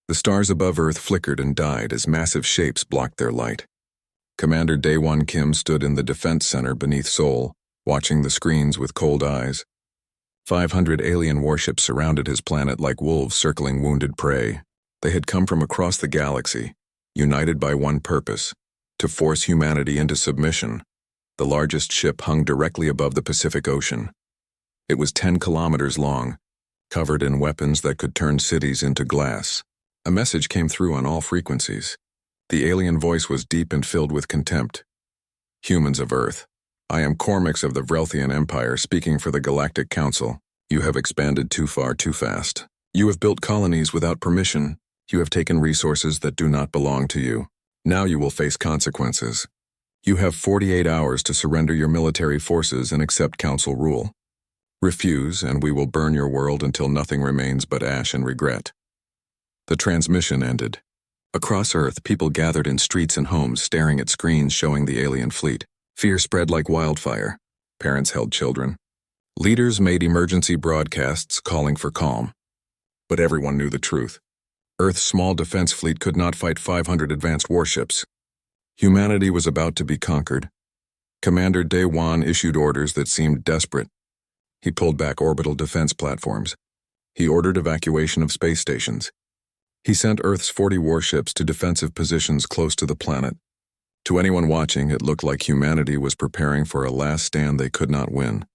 The stars above Earth flickered and died as massive shapes blocked their light. Commander Daewon Kim stood in the defense center beneath Seoul, watching the screens with cold eyes. 500 alien warships surrounded his planet like wolves circling wounded prey. They had come from across the galaxy, united by one purpose: to force humanity into submission. The largest ship hung directly above the Pacific Ocean. It was 10 kilometers long, covered in weapons that could turn cities into glass. A message came through on all frequencies. The alien voice was deep and filled with contempt. Humans of Earth, I am Cormix of the Vrelthian Empire speaking for the Galactic Council. You have expanded too far too fast. You have built colonies without permission. You have taken resources that do not belong to you. Now you will face consequences. You have 48 hours to surrender your military forces and accept Council rule. Refuse, and we will burn your world until nothing remains but ash and regret. The transmission ended. Across Earth, people gathered in streets and homes staring at screens showing the alien fleet. Fear spread like wildfire. Parents held children. Leaders made emergency broadcasts calling for calm. But everyone knew the truth. Earth's small defense fleet could not fight 500 advanced warships. Humanity was about to be conquered. Commander Daewon issued orders that seemed desperate. He pulled back orbital defense platforms. He ordered evacuation of space stations. He sent Earth's 40 warships to defensive positions close to the planet. To anyone watching, it looked like humanity was preparing for a last stand they could not win.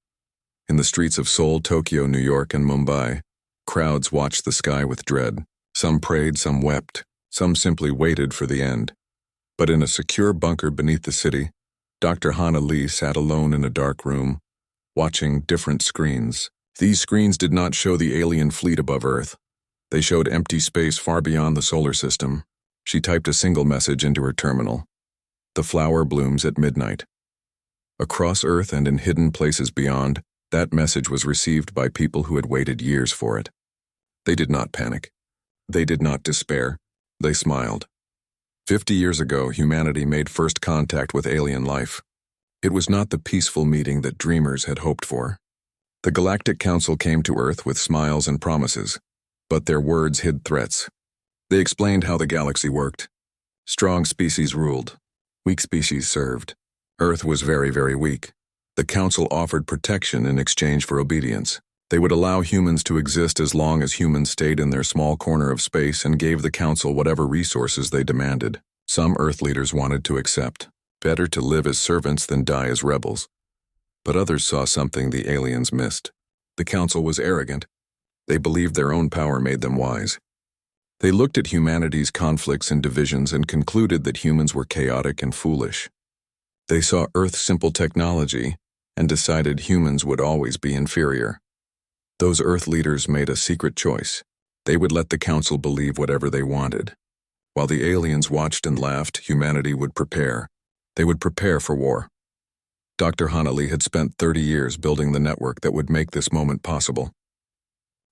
In the streets of Seoul, Tokyo, New York, and Mumbai, crowds watched the sky with dread. Some prayed, some wept, some simply waited for the end. But in a secure bunker beneath the city, Dr. Hana Lee sat alone in a dark room, watching different screens. These screens did not show the alien fleet above Earth. They showed empty space far beyond the solar system. She typed a single message into her terminal. The flower blooms at midnight. Across Earth and in hidden places beyond, that message was received by people who had waited years for it. They did not panic. They did not despair. They smiled. 50 years ago, humanity made first contact with alien life. It was not the peaceful meeting that dreamers had hoped for. The Galactic Council came to Earth with smiles and promises, but their words hid threats. They explained how the galaxy worked. Strong species ruled. Weak species served. Earth was very, very weak. The Council offered protection in exchange for obedience. They would allow humans to exist as long as humans stayed in their small corner of space and gave the Council whatever resources they demanded. Some Earth leaders wanted to accept. Better to live as servants than die as rebels. But others saw something the aliens missed. The Council was arrogant. They believed their own power made them wise. They looked at humanity's conflicts and divisions and concluded that humans were chaotic and foolish. They saw Earth's simple technology and decided humans would always be inferior. Those Earth leaders made a secret choice. They would let the Council believe whatever they wanted. While the aliens watched and laughed, humanity would prepare. They would prepare for war. Dr. Hana Lee had spent 30 years building the network that would make this moment possible.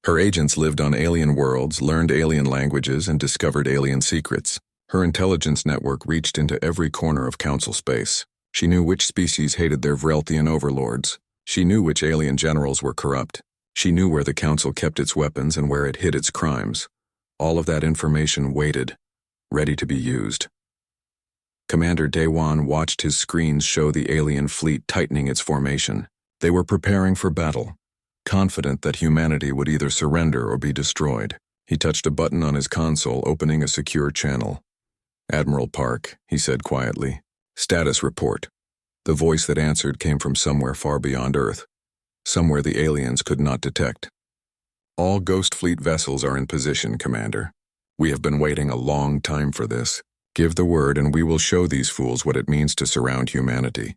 Her agents lived on alien worlds, learned alien languages, and discovered alien secrets. Her intelligence network reached into every corner of Council space. She knew which species hated their Vrelthian overlords. She knew which alien generals were corrupt. She knew where the Council kept its weapons and where it hid its crimes. All of that information waited, ready to be used. Commander Daewon watched his screens show the alien fleet tightening its formation. They were preparing for battle, confident that humanity would either surrender or be destroyed. He touched a button on his console, opening a secure channel. "Admiral Park," he said quietly. "Status report." The voice that answered came from somewhere far beyond Earth, somewhere the aliens could not detect. "All Ghost Fleet vessels are in position, Commander. We have been waiting a long time for this. Give the word and we will show these fools what it means to surround humanity."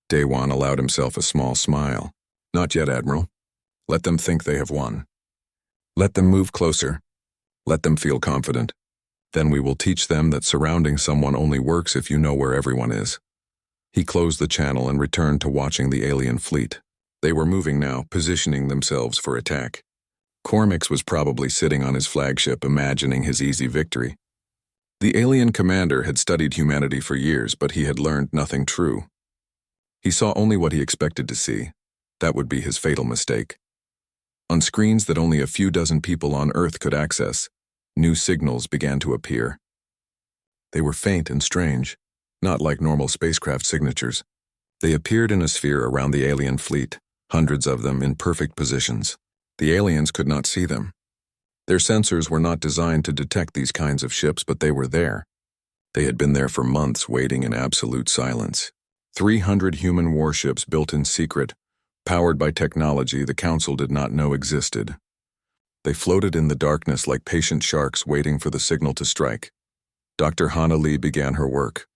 Daewon allowed himself a small smile. "Not yet, Admiral. Let them think they have won. Let them move closer. Let them feel confident. Then we will teach them that surrounding someone only works if you know where everyone is." He closed the channel and returned to watching the alien fleet. They were moving now, positioning themselves for attack. Cormix was probably sitting on his flagship, imagining his easy victory. The alien commander had studied humanity for years, but he had learned nothing true. He saw only what he expected to see. That would be his fatal mistake. On screens that only a few dozen people on Earth could access, new signals began to appear. They were faint and strange, not like normal spacecraft signatures. They appeared in a sphere around the alien fleet, hundreds of them in perfect positions. The aliens could not see them. Their sensors were not designed to detect these kinds of ships, but they were there. They had been there for months, waiting in absolute silence. 300 human warships built in secret, powered by technology the Council did not know existed. They floated in the darkness like patient sharks waiting for the signal to strike. Dr. Hana Lee began her work.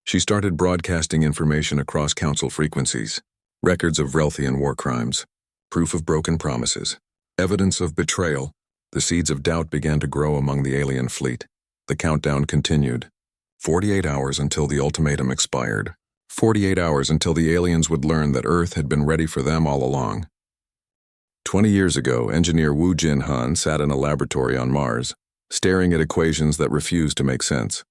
She started broadcasting information across Council frequencies, records of Relthian war crimes, proof of broken promises, evidence of betrayal. The seeds of doubt began to grow among the alien fleet. The countdown continued. 48 hours until the ultimatum expired. 48 hours until the aliens would learn that Earth had been ready for them all along. 20 years ago, engineer Wu Jin-han sat in a laboratory on Mars, staring at equations that refused to make sense.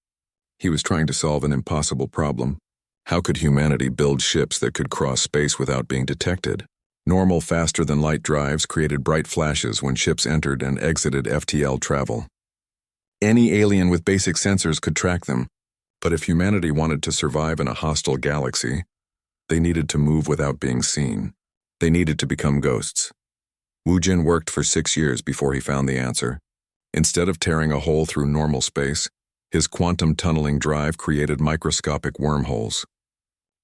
He was trying to solve an impossible problem. How could humanity build ships that could cross space without being detected? Normal faster-than-light drives created bright flashes when ships entered and exited FTL travel. Any alien with basic sensors could track them, but if humanity wanted to survive in a hostile galaxy, they needed to move without being seen. They needed to become ghosts. Wu Jin worked for 6 years before he found the answer. Instead of tearing a hole through normal space, his quantum tunneling drive created microscopic wormholes.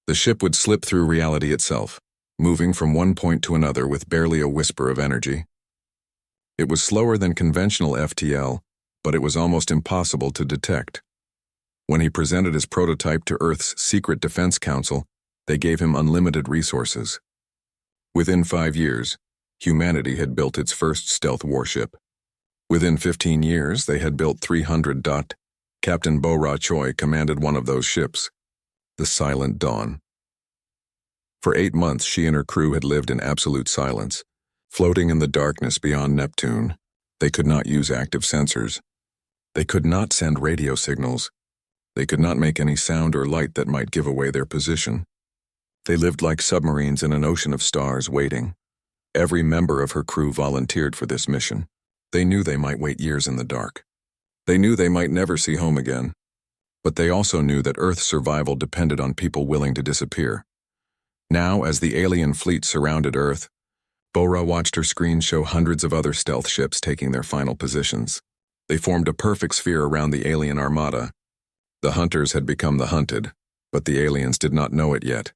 The ship would slip through reality itself, moving from one point to another with barely a whisper of energy. It was slower than conventional FTL, but it was almost impossible to detect. When he presented his prototype to Earth's Secret Defense Council, they gave him unlimited resources. Within 5 years, humanity had built its first stealth warship. Within 15 years, they had built 300. Captain Bo-Ra Choi commanded one of those ships, the Silent Dawn. For 8 months, she and her crew had lived in absolute silence, floating in the darkness beyond Neptune. They could not use active sensors. They could not send radio signals. They could not make any sound or light that might give away their position. They lived like submarines in an ocean of stars waiting. Every member of her crew volunteered for this mission. They knew they might wait years in the dark. They knew they might never see home again. But they also knew that Earth's survival depended on people willing to disappear. Now, as the alien fleet surrounded Earth, Bo-Ra watched her screen show hundreds of other stealth ships taking their final positions. They formed a perfect sphere around the alien armada. The hunters had become the hunted, but the aliens did not know it yet.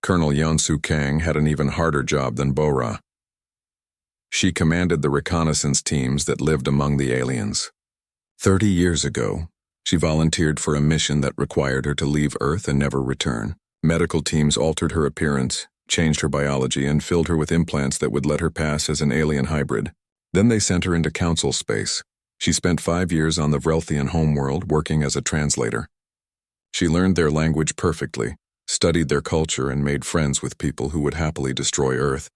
Colonel Yeon-Soo Kang had an even harder job than Bo-Ra. She commanded the reconnaissance teams that lived among the aliens. 30 years ago, she volunteered for a mission that required her to leave Earth and never return. Medical teams altered her appearance, changed her biology, and filled her with implants that would let her pass as an alien hybrid. Then they sent her into Council space. She spent 5 years on the Vrelthian homeworld working as a translator. She learned their language perfectly, studied their culture, and made friends with people who would happily destroy Earth.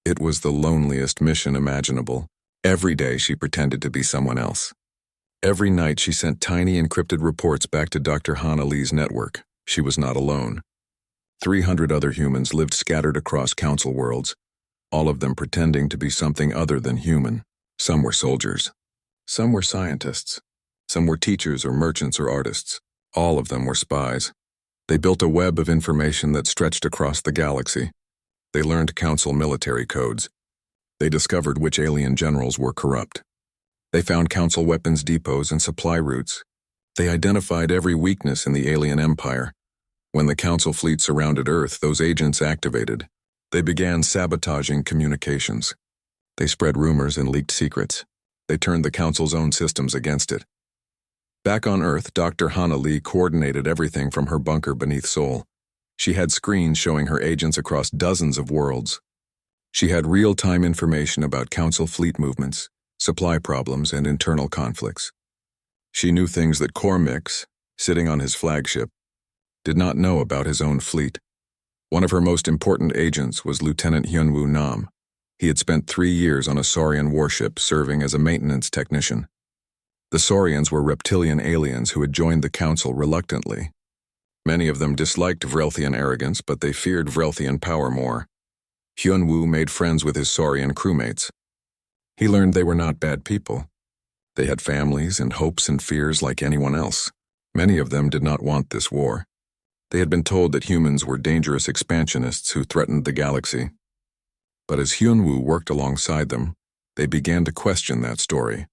It was the loneliest mission imaginable. Every day she pretended to be someone else. Every night she sent tiny encrypted reports back to Dr. Hana Lee's network. She was not alone. 300 other humans lived scattered across Council worlds, all of them pretending to be something other than human. Some were soldiers. Some were scientists. Some were teachers or merchants or artists. All of them were spies. They built a web of information that stretched across the galaxy. They learned Council military codes. They discovered which alien generals were corrupt. They found Council weapons depots and supply routes. They identified every weakness in the alien empire. When the Council fleet surrounded Earth, those agents activated. They began sabotaging communications. They spread rumors and leaked secrets. They turned the Council's own systems against it. Back on Earth, Dr. Hana Lee coordinated everything from her bunker beneath Seoul. She had screens showing her agents across dozens of worlds. She had real-time information about Council fleet movements, supply problems, and internal conflicts. She knew things that Cormix, sitting on his flagship, did not know about his own fleet. One of her most important agents was Lieutenant Hyunwoo Nam. He had spent 3 years on a Saurian warship serving as a maintenance technician. The Saurians were reptilian aliens who had joined the Council reluctantly. Many of them disliked Vrelthian arrogance, but they feared Vrelthian power more. Hyunwoo made friends with his Saurian crewmates. He learned they were not bad people. They had families and hopes and fears like anyone else. Many of them did not want this war. They had been told that humans were dangerous expansionists who threatened the galaxy. But as Hyunwoo worked alongside them, they began to question that story.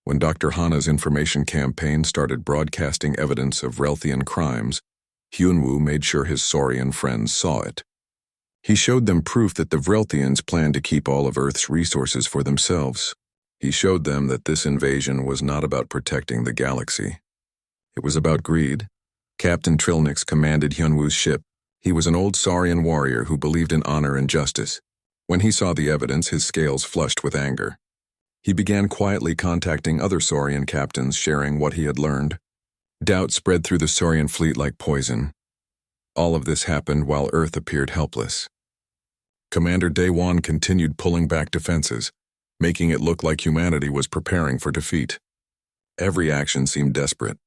When Dr. Hana's information campaign started broadcasting evidence of Relthian crimes, Hyunwoo made sure his Saurian friends saw it. He showed them proof that the Vrelthians planned to keep all of Earth's resources for themselves. He showed them that this invasion was not about protecting the galaxy. It was about greed. Captain Trilnix commanded Hyunwoo's ship. He was an old Saurian warrior who believed in honor and justice. When he saw the evidence, his scales flushed with anger. He began quietly contacting other Saurian captains, sharing what he had learned. Doubt spread through the Saurian fleet like poison. All of this happened while Earth appeared helpless. Commander Daewon continued pulling back defenses, making it look like humanity was preparing for defeat. Every action seemed desperate.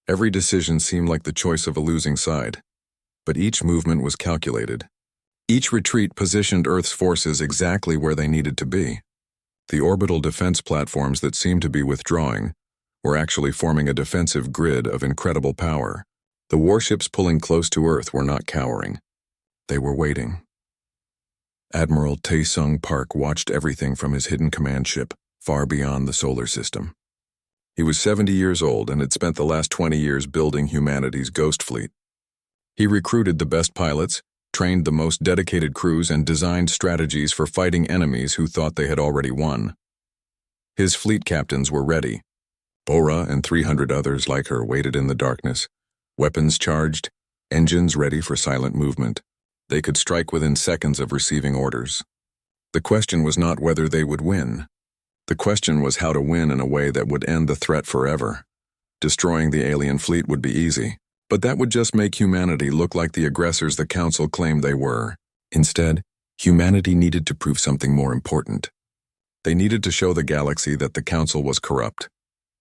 Every decision seemed like the choice of a losing side. But each movement was calculated. Each retreat positioned Earth's forces exactly where they needed to be. The orbital defense platforms that seemed to be withdrawing were actually forming a defensive grid of incredible power. The warships pulling close to Earth were not cowering. They were waiting. Admiral Taesung Park watched everything from his hidden command ship, far beyond the solar system. He was 70 years old and had spent the last 20 years building humanity's ghost fleet. He recruited the best pilots, trained the most dedicated crews, and designed strategies for fighting enemies who thought they had already won. His fleet captains were ready. Bora and 300 others like her waited in the darkness, weapons charged, engines ready for silent movement. They could strike within seconds of receiving orders. The question was not whether they would win. The question was how to win in a way that would end the threat forever. Destroying the alien fleet would be easy, but that would just make humanity look like the aggressors the Council claimed they were. Instead, humanity needed to prove something more important. They needed to show the galaxy that the Council was corrupt,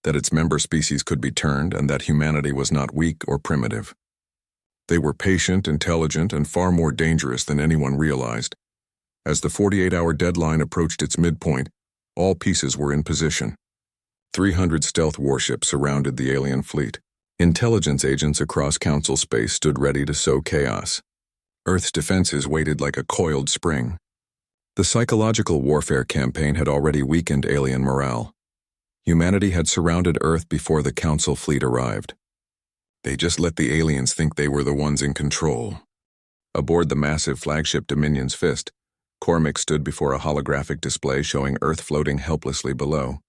that its member species could be turned, and that humanity was not weak or primitive. They were patient, intelligent, and far more dangerous than anyone realized. As the 48-hour deadline approached its midpoint, all pieces were in position. 300 stealth warships surrounded the alien fleet. Intelligence agents across Council space stood ready to sow chaos. Earth's defenses waited like a coiled spring. The psychological warfare campaign had already weakened alien morale. Humanity had surrounded Earth before the Council fleet arrived. They just let the aliens think they were the ones in control. Aboard the massive flagship Dominion's Fist, Cormac stood before a holographic display showing Earth floating helplessly below.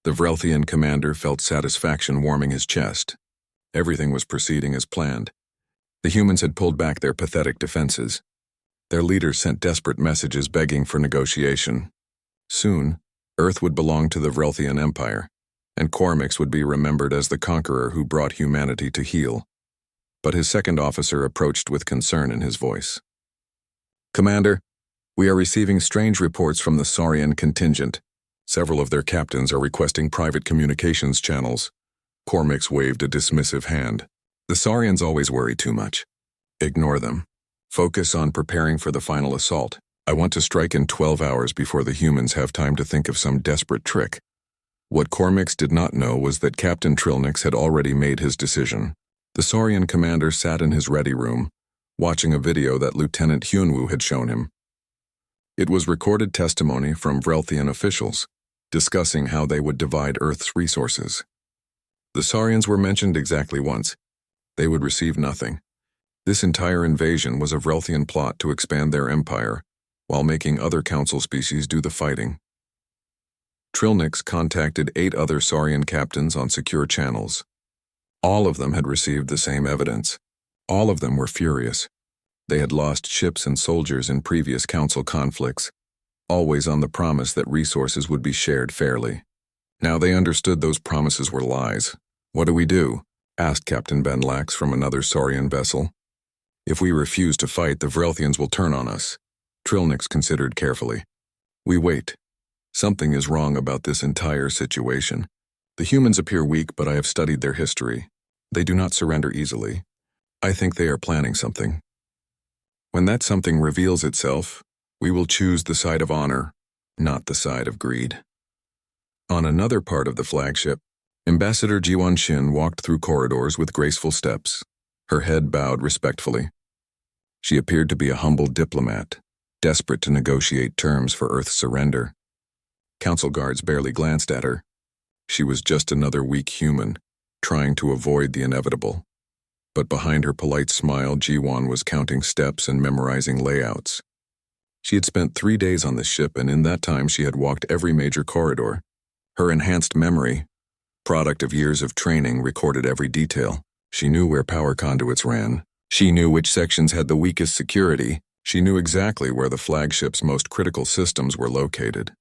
The Vrelthian commander felt satisfaction warming his chest. Everything was proceeding as planned. The humans had pulled back their pathetic defenses. Their leaders sent desperate messages begging for negotiation. Soon, Earth would belong to the Vrelthian Empire, and Cormac would be remembered as the conqueror who brought humanity to heel. But his second officer approached with concern in his voice. "Commander, we are receiving strange reports from the Saurian contingent. Several of their captains are requesting private communications channels." Cormac waved a dismissive hand. "The Saurians always worry too much. Ignore them. Focus on preparing for the final assault. I want to strike in 12 hours before the humans have time to think of some desperate trick." What Cormac did not know was that Captain Trilnix had already made his decision. The Saurian commander sat in his ready room, watching a video that Lieutenant Hyunwoo had shown him. It was recorded testimony from Vrelthian officials, discussing how they would divide Earth's resources. The Saurians were mentioned exactly once. They would receive nothing. This entire invasion was a Vrelthian plot to expand their empire, while making other Council species do the fighting. Trilnix contacted 8 other Saurian captains on secure channels. All of them had received the same evidence. All of them were furious. They had lost ships and soldiers in previous Council conflicts, always on the promise that resources would be shared fairly. Now they understood those promises were lies. "What do we do?" asked Captain Benlax from another Saurian vessel. "If we refuse to fight, the Vrelthians will turn on us." Trilnix considered carefully. "We wait. Something is wrong about this entire situation. The humans appear weak, but I have studied their history. They do not surrender easily. I think they are planning something. When that something reveals itself, we will choose the side of honor, not the side of greed." On another part of the flagship, Ambassador Jiwon Shin walked through corridors with graceful steps, her head bowed respectfully. She appeared to be a humble diplomat, desperate to negotiate terms for Earth's surrender. Council guards barely glanced at her. She was just another weak human, trying to avoid the inevitable. But behind her polite smile, Jiwon was counting steps and memorizing layouts. She had spent 3 days on the ship, and in that time she had walked every major corridor. Her enhanced memory, product of years of training, recorded every detail. She knew where power conduits ran. She knew which sections had the weakest security. She knew exactly where the flagship's most critical systems were located.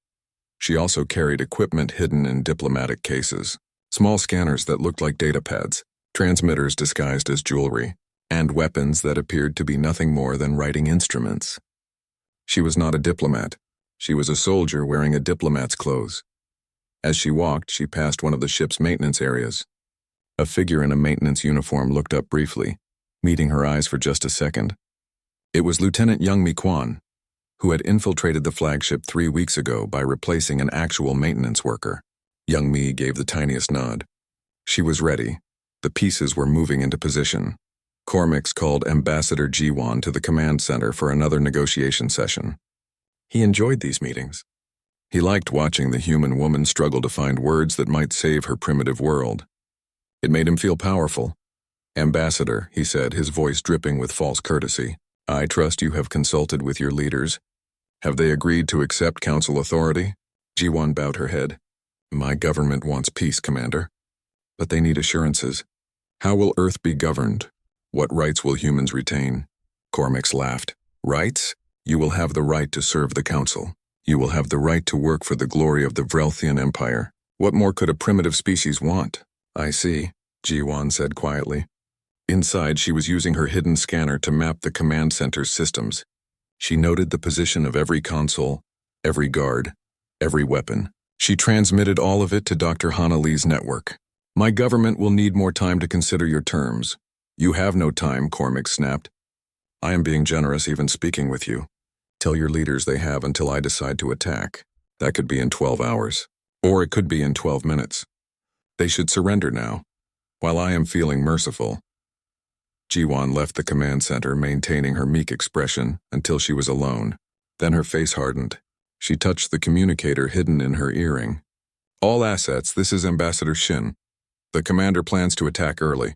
She also carried equipment hidden in diplomatic cases, small scanners that looked like datapads, transmitters disguised as jewelry, and weapons that appeared to be nothing more than writing instruments. She was not a diplomat. She was a soldier wearing a diplomat's clothes. As she walked, she passed one of the ship's maintenance areas. A figure in a maintenance uniform looked up briefly, meeting her eyes for just a second. It was Lieutenant Young Mi Kwan, who had infiltrated the flagship 3 weeks ago by replacing an actual maintenance worker. Young Mi gave the tiniest nod. She was ready. The pieces were moving into position. Cormix called Ambassador Jiwon to the command center for another negotiation session. He enjoyed these meetings. He liked watching the human woman struggle to find words that might save her primitive world. It made him feel powerful. "Ambassador," he said, his voice dripping with false courtesy, "I trust you have consulted with your leaders. Have they agreed to accept council authority?" Jiwon bowed her head. "My government wants peace, Commander. But they need assurances. How will Earth be governed? What rights will humans retain?" Cormix laughed. "Rights? You will have the right to serve the council. You will have the right to work for the glory of the Vrelthian Empire. What more could a primitive species want?" "I see," Jiwon said quietly. Inside, she was using her hidden scanner to map the command center's systems. She noted the position of every console, every guard, every weapon. She transmitted all of it to Dr. Hana Lee's network. "My government will need more time to consider your terms." "You have no time," Cormix snapped. "I am being generous even speaking with you. Tell your leaders they have until I decide to attack. That could be in 12 hours. Or it could be in 12 minutes. They should surrender now, while I am feeling merciful." Jiwon left the command center, maintaining her meek expression until she was alone. Then her face hardened. She touched the communicator hidden in her earring. "All assets, this is Ambassador Shin. The commander plans to attack early.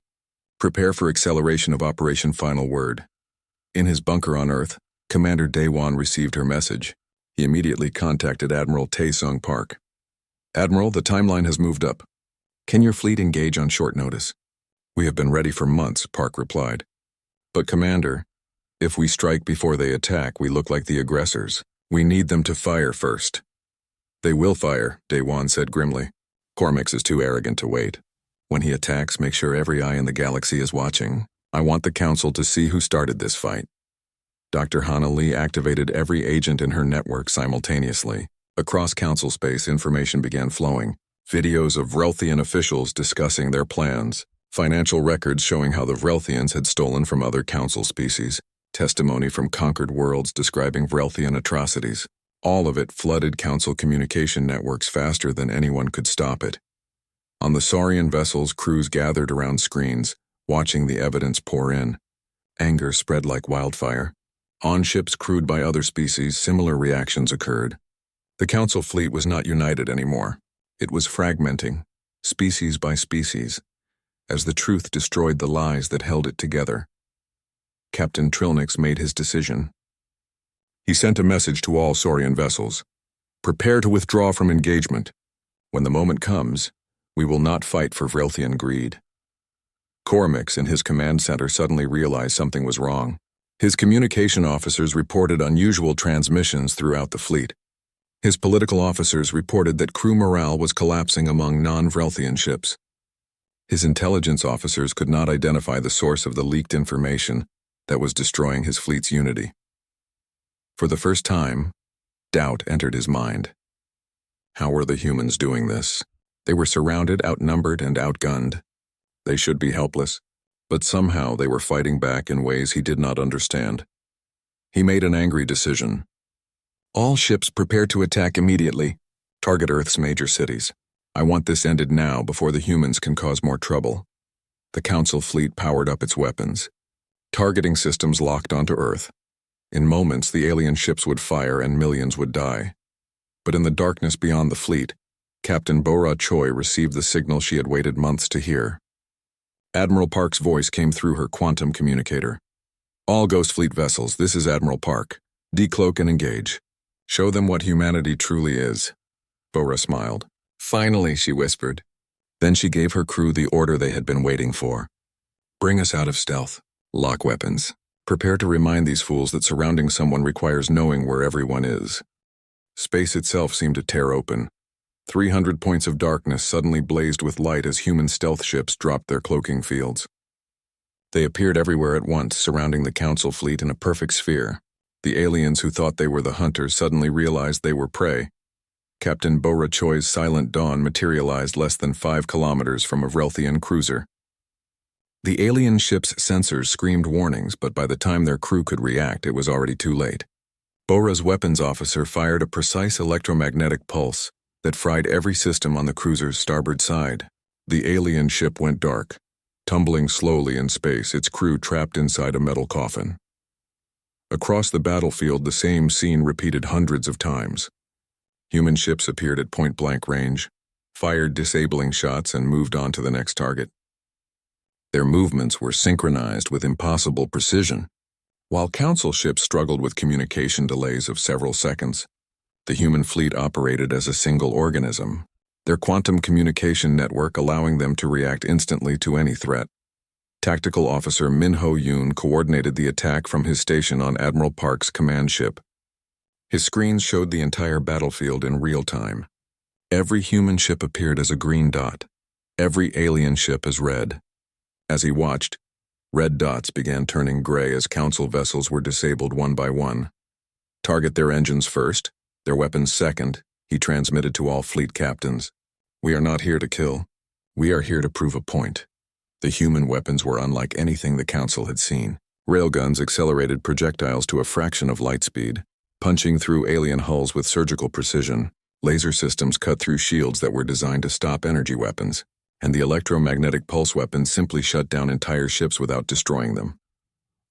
Prepare for acceleration of Operation Final Word." In his bunker on Earth, Commander Daewon received her message. He immediately contacted Admiral Taesung Park. "Admiral, the timeline has moved up. Can your fleet engage on short notice?" "We have been ready for months," Park replied. "But Commander, if we strike before they attack, we look like the aggressors. We need them to fire first." "They will fire," Daewon said grimly. "Cormix is too arrogant to wait. When he attacks, make sure every eye in the galaxy is watching. I want the Council to see who started this fight." Dr. Hana Lee activated every agent in her network simultaneously. Across Council space, information began flowing. Videos of Vrelthian officials discussing their plans. Financial records showing how the Vrelthians had stolen from other Council species. Testimony from conquered worlds describing Vrelthian atrocities. All of it flooded Council communication networks faster than anyone could stop it. On the Saurian vessels, crews gathered around screens, watching the evidence pour in. Anger spread like wildfire. On ships crewed by other species, similar reactions occurred. The Council fleet was not united anymore. It was fragmenting, species by species, as the truth destroyed the lies that held it together. Captain Trilnix made his decision. He sent a message to all Saurian vessels. "Prepare to withdraw from engagement. When the moment comes, we will not fight for Vrelthian greed." Cormix in his command center suddenly realized something was wrong. His communication officers reported unusual transmissions throughout the fleet. His political officers reported that crew morale was collapsing among non-Vrelthian ships. His intelligence officers could not identify the source of the leaked information that was destroying his fleet's unity. For the first time, doubt entered his mind. How were the humans doing this? They were surrounded, outnumbered, and outgunned. They should be helpless, but somehow they were fighting back in ways he did not understand. He made an angry decision. "All ships prepare to attack immediately. Target Earth's major cities. I want this ended now before the humans can cause more trouble. The Council fleet powered up its weapons. Targeting systems locked onto Earth. In moments, the alien ships would fire and millions would die. But in the darkness beyond the fleet, Captain Bora Choi received the signal she had waited months to hear. Admiral Park's voice came through her quantum communicator. All Ghost Fleet vessels, this is Admiral Park. Decloak and engage. Show them what humanity truly is. Bora smiled. Finally, she whispered. Then she gave her crew the order they had been waiting for. Bring us out of stealth. Lock weapons. Prepare to remind these fools that surrounding someone requires knowing where everyone is. Space itself seemed to tear open. 300 points of darkness suddenly blazed with light as human stealth ships dropped their cloaking fields. They appeared everywhere at once, surrounding the Council fleet in a perfect sphere. The aliens who thought they were the hunters suddenly realized they were prey. Captain Bora Choi's Silent Dawn materialized less than 5 kilometers from a Vrelthian cruiser. The alien ship's sensors screamed warnings, but by the time their crew could react, it was already too late. Bora's weapons officer fired a precise electromagnetic pulse that fried every system on the cruiser's starboard side. The alien ship went dark, tumbling slowly in space, its crew trapped inside a metal coffin. Across the battlefield, the same scene repeated hundreds of times. Human ships appeared at point-blank range, fired disabling shots, and moved on to the next target. Their movements were synchronized with impossible precision. While Council ships struggled with communication delays of several seconds, the human fleet operated as a single organism, their quantum communication network allowing them to react instantly to any threat. Tactical Officer Min Ho Yoon coordinated the attack from his station on Admiral Park's command ship. His screens showed the entire battlefield in real time. Every human ship appeared as a green dot, every alien ship as red. As he watched, red dots began turning gray as Council vessels were disabled one by one. Target their engines first, their weapons second, he transmitted to all fleet captains. We are not here to kill. We are here to prove a point. The human weapons were unlike anything the Council had seen. Railguns accelerated projectiles to a fraction of light speed, punching through alien hulls with surgical precision. Laser systems cut through shields that were designed to stop energy weapons, and the electromagnetic pulse weapons simply shut down entire ships without destroying them.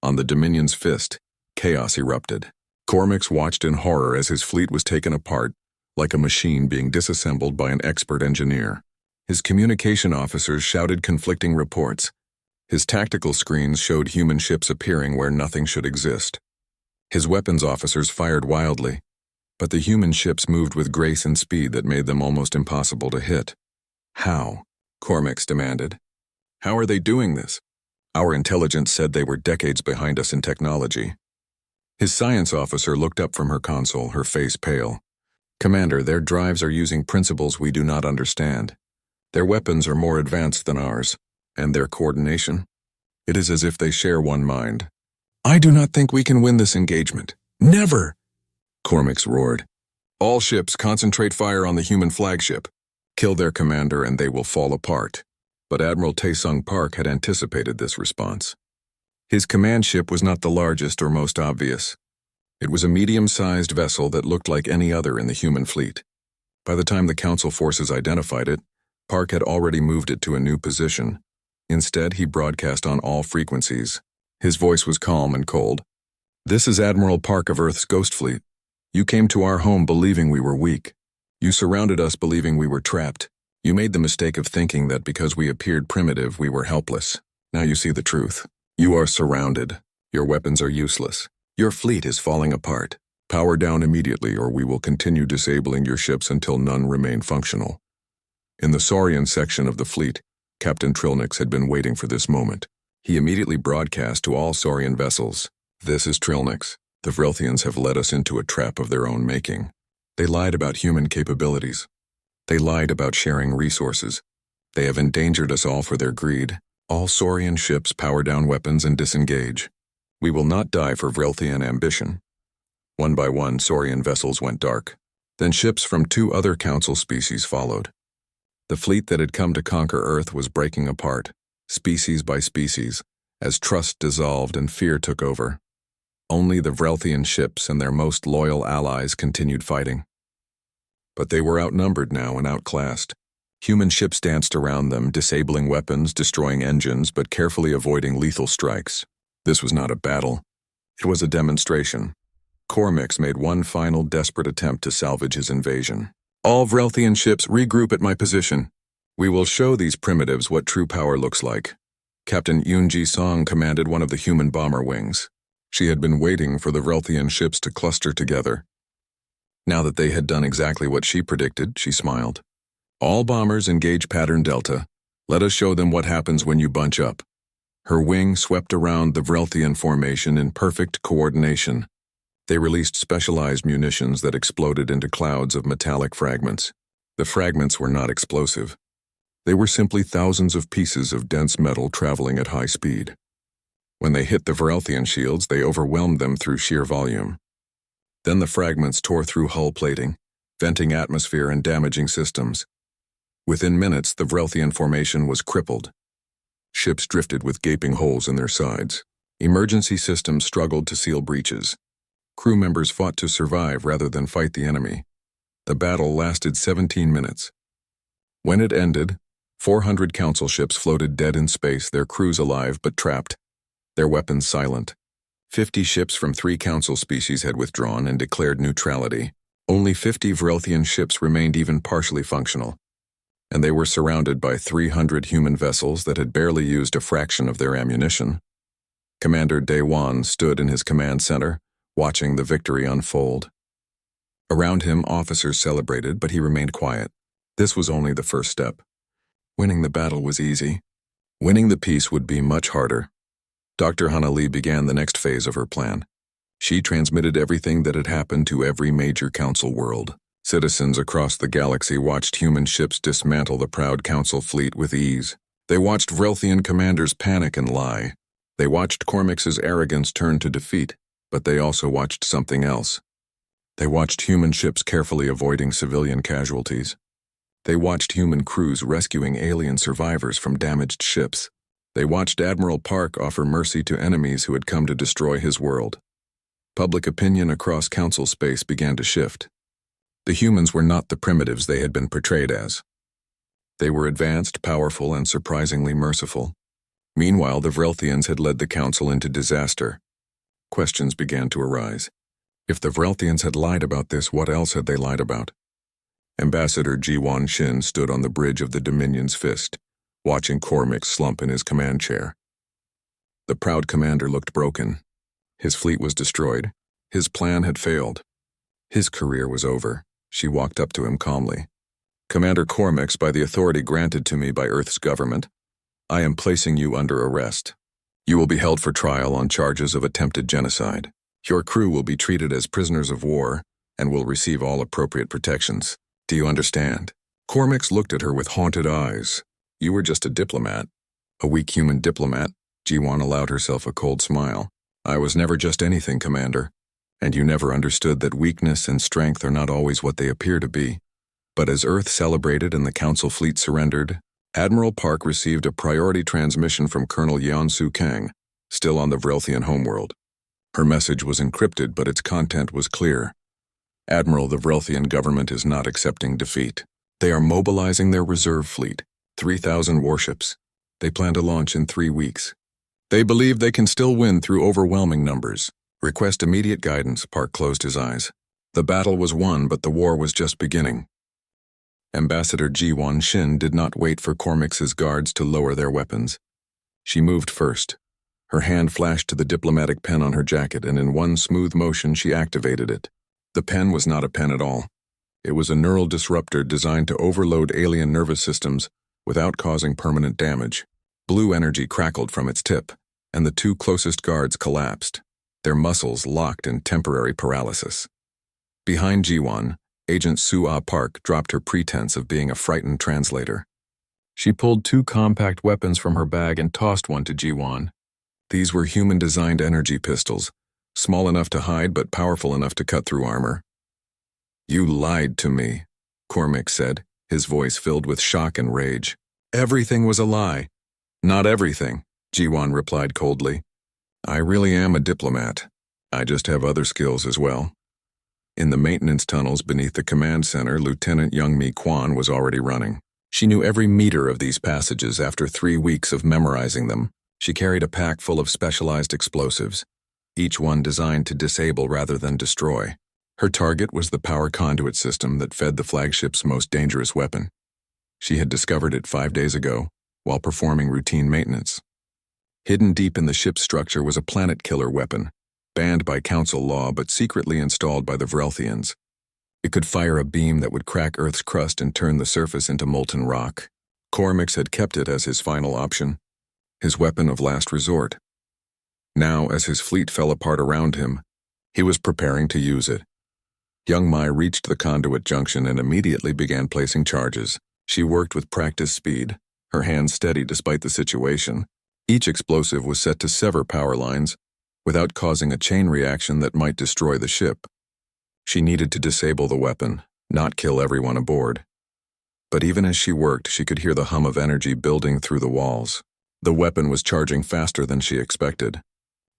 On the Dominion's fist, chaos erupted. Cormix watched in horror as his fleet was taken apart, like a machine being disassembled by an expert engineer. His communication officers shouted conflicting reports. His tactical screens showed human ships appearing where nothing should exist. His weapons officers fired wildly, but the human ships moved with grace and speed that made them almost impossible to hit. How? Cormix demanded. How are they doing this? Our intelligence said they were decades behind us in technology. His science officer looked up from her console, her face pale. Commander, their drives are using principles we do not understand. Their weapons are more advanced than ours, and their coordination. It is as if they share one mind. I do not think we can win this engagement. Never! Cormix roared. All ships concentrate fire on the human flagship. Kill their commander and they will fall apart. But Admiral Taesung Park had anticipated this response. His command ship was not the largest or most obvious. It was a medium-sized vessel that looked like any other in the human fleet. By the time the Council forces identified it, Park had already moved it to a new position. Instead, he broadcast on all frequencies. His voice was calm and cold. This is Admiral Park of Earth's Ghost Fleet. You came to our home believing we were weak. You surrounded us believing we were trapped. You made the mistake of thinking that because we appeared primitive, we were helpless. Now you see the truth. You are surrounded. Your weapons are useless. Your fleet is falling apart. Power down immediately or we will continue disabling your ships until none remain functional. In the Saurian section of the fleet, Captain Trilnix had been waiting for this moment. He immediately broadcast to all Saurian vessels. This is Trilnix. The Vrelthians have led us into a trap of their own making. They lied about human capabilities. They lied about sharing resources. They have endangered us all for their greed. All Saurian ships power down weapons and disengage. We will not die for Vrelthian ambition. One by one, Saurian vessels went dark. Then ships from 2 other Council species followed. The fleet that had come to conquer Earth was breaking apart, species by species, as trust dissolved and fear took over. Only the Vrelthian ships and their most loyal allies continued fighting. But they were outnumbered now and outclassed. Human ships danced around them, disabling weapons, destroying engines, but carefully avoiding lethal strikes. This was not a battle. It was a demonstration. Cormix made one final desperate attempt to salvage his invasion. All Vrelthian ships regroup at my position. We will show these primitives what true power looks like. Captain Yoonji Song commanded one of the human bomber wings. She had been waiting for the Vrelthian ships to cluster together. Now that they had done exactly what she predicted, she smiled. All bombers engage pattern Delta. Let us show them what happens when you bunch up. Her wing swept around the Vrelthian formation in perfect coordination. They released specialized munitions that exploded into clouds of metallic fragments. The fragments were not explosive. They were simply thousands of pieces of dense metal traveling at high speed. When they hit the Vrelthian shields, they overwhelmed them through sheer volume. Then the fragments tore through hull plating, venting atmosphere and damaging systems. Within minutes, the Vrelthian formation was crippled. Ships drifted with gaping holes in their sides. Emergency systems struggled to seal breaches. Crew members fought to survive rather than fight the enemy. The battle lasted 17 minutes. When it ended, 400 council ships floated dead in space, their crews alive but trapped, their weapons silent. 50 ships from 3 council species had withdrawn and declared neutrality. Only 50 Vrelthian ships remained even partially functional, and they were surrounded by 300 human vessels that had barely used a fraction of their ammunition. Commander Daewon stood in his command center, watching the victory unfold. Around him, officers celebrated, but he remained quiet. This was only the first step. Winning the battle was easy. Winning the peace would be much harder. Dr. Hana Lee began the next phase of her plan. She transmitted everything that had happened to every major council world. Citizens across the galaxy watched human ships dismantle the proud council fleet with ease. They watched Vrelthian commanders panic and lie. They watched Cormix's arrogance turn to defeat, but they also watched something else. They watched human ships carefully avoiding civilian casualties. They watched human crews rescuing alien survivors from damaged ships. They watched Admiral Park offer mercy to enemies who had come to destroy his world. Public opinion across council space began to shift. The humans were not the primitives they had been portrayed as. They were advanced, powerful, and surprisingly merciful. Meanwhile, the Vrelthians had led the council into disaster. Questions began to arise. If the Vrelthians had lied about this, what else had they lied about? Ambassador Jiwon Shin stood on the bridge of the Dominion's fist, watching Cormix slump in his command chair. The proud commander looked broken. His fleet was destroyed. His plan had failed. His career was over. She walked up to him calmly. Commander Cormix, by the authority granted to me by Earth's government, I am placing you under arrest. You will be held for trial on charges of attempted genocide. Your crew will be treated as prisoners of war and will receive all appropriate protections. Do you understand? Cormix looked at her with haunted eyes. You were just a diplomat. A weak human diplomat. Jiwon allowed herself a cold smile. I was never just anything, Commander. And you never understood that weakness and strength are not always what they appear to be. But as Earth celebrated and the Council fleet surrendered, Admiral Park received a priority transmission from Colonel Yeonsu Kang, still on the Vrelthian homeworld. Her message was encrypted, but its content was clear. Admiral, the Vrelthian government is not accepting defeat. They are mobilizing their reserve fleet, 3,000 warships. They plan to launch in 3 weeks. They believe they can still win through overwhelming numbers. Request immediate guidance. Park closed his eyes. The battle was won, but the war was just beginning. Ambassador Jiwon Shin did not wait for Cormix's guards to lower their weapons. She moved first. Her hand flashed to the diplomatic pen on her jacket, and in one smooth motion she activated it. The pen was not a pen at all. It was a neural disruptor designed to overload alien nervous systems without causing permanent damage. Blue energy crackled from its tip, and the 2 closest guards collapsed, their muscles locked in temporary paralysis. Behind Jiwon, Agent Sua Park dropped her pretense of being a frightened translator. She pulled 2 compact weapons from her bag and tossed one to Jiwon. These were human-designed energy pistols, small enough to hide but powerful enough to cut through armor. You lied to me, Cormix said, his voice filled with shock and rage. Everything was a lie. Not everything, Jiwon replied coldly. I really am a diplomat. I just have other skills as well. In the maintenance tunnels beneath the command center, Lieutenant Youngmi Kwan was already running. She knew every meter of these passages after 3 weeks of memorizing them. She carried a pack full of specialized explosives, each one designed to disable rather than destroy. Her target was the power conduit system that fed the flagship's most dangerous weapon. She had discovered it 5 days ago, while performing routine maintenance. Hidden deep in the ship's structure was a planet-killer weapon, banned by council law but secretly installed by the Vrelthians. It could fire a beam that would crack Earth's crust and turn the surface into molten rock. Cormix had kept it as his final option, his weapon of last resort. Now, as his fleet fell apart around him, he was preparing to use it. Young Mai reached the conduit junction and immediately began placing charges. She worked with practiced speed, her hands steady despite the situation. Each explosive was set to sever power lines, without causing a chain reaction that might destroy the ship. She needed to disable the weapon, not kill everyone aboard. But even as she worked, she could hear the hum of energy building through the walls. The weapon was charging faster than she expected.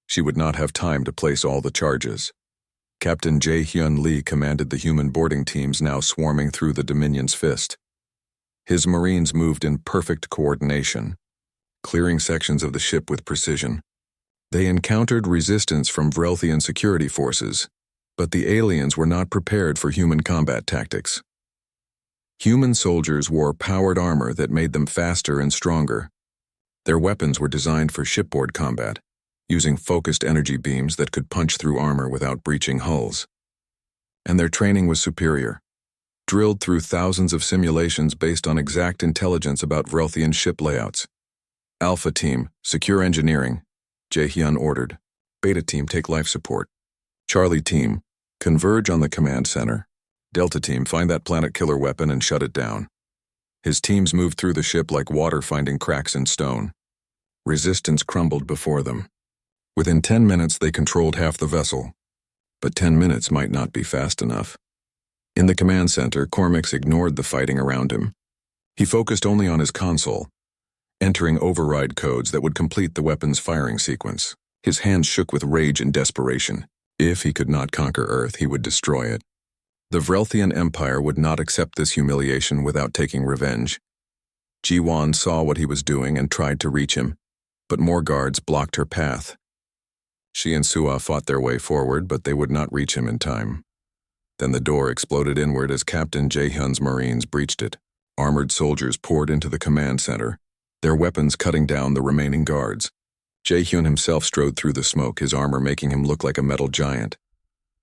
She would not have time to place all the charges. Captain Jae-hyun Lee commanded the human boarding teams now swarming through the Dominion's fist. His Marines moved in perfect coordination, clearing sections of the ship with precision. They encountered resistance from Vrelthian security forces, but the aliens were not prepared for human combat tactics. Human soldiers wore powered armor that made them faster and stronger. Their weapons were designed for shipboard combat, using focused energy beams that could punch through armor without breaching hulls. And their training was superior, drilled through thousands of simulations based on exact intelligence about Vrelthian ship layouts. Alpha Team, secure engineering, Jae-hyun ordered. Beta Team, take life support. Charlie Team, converge on the command center. Delta Team, find that planet-killer weapon and shut it down. His teams moved through the ship like water finding cracks in stone. Resistance crumbled before them. Within 10 minutes, they controlled half the vessel. But 10 minutes might not be fast enough. In the command center, Cormix ignored the fighting around him. He focused only on his console, entering override codes that would complete the weapon's firing sequence. His hands shook with rage and desperation. If he could not conquer Earth, he would destroy it. The Vrelthian Empire would not accept this humiliation without taking revenge. Ji-won saw what he was doing and tried to reach him, but more guards blocked her path. She and Sua fought their way forward, but they would not reach him in time. Then the door exploded inward as Captain Jae-hyun's Marines breached it. Armored soldiers poured into the command center, their weapons cutting down the remaining guards. Jae-hyun himself strode through the smoke, his armor making him look like a metal giant.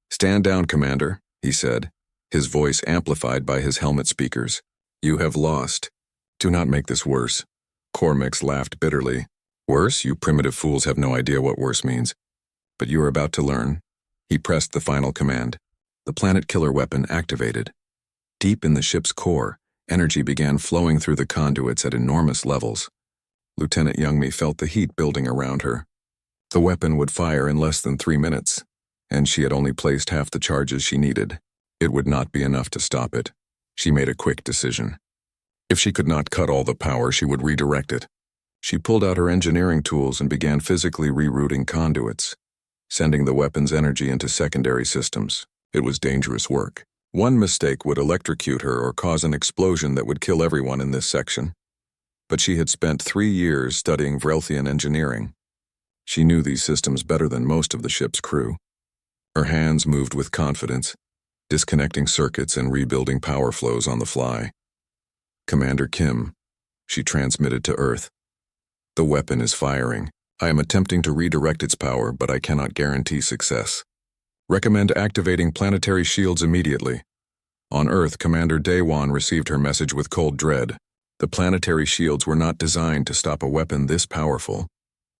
"Stand down, Commander," he said, his voice amplified by his helmet speakers. "You have lost. Do not make this worse." Cormix laughed bitterly. "Worse? You primitive fools have no idea what worse means. But you are about to learn." He pressed the final command. The planet-killer weapon activated. Deep in the ship's core, energy began flowing through the conduits at enormous levels. Lieutenant Youngmi felt the heat building around her. The weapon would fire in less than 3 minutes, and she had only placed half the charges she needed. It would not be enough to stop it. She made a quick decision. If she could not cut all the power, she would redirect it. She pulled out her engineering tools and began physically rerouting conduits, sending the weapon's energy into secondary systems. It was dangerous work. One mistake would electrocute her or cause an explosion that would kill everyone in this section. But she had spent 3 years studying Vrelthian engineering. She knew these systems better than most of the ship's crew. Her hands moved with confidence, disconnecting circuits and rebuilding power flows on the fly. "Commander Kim," she transmitted to Earth. "The weapon is firing. I am attempting to redirect its power, but I cannot guarantee success. Recommend activating planetary shields immediately." On Earth, Commander Daewon received her message with cold dread. The planetary shields were not designed to stop a weapon this powerful,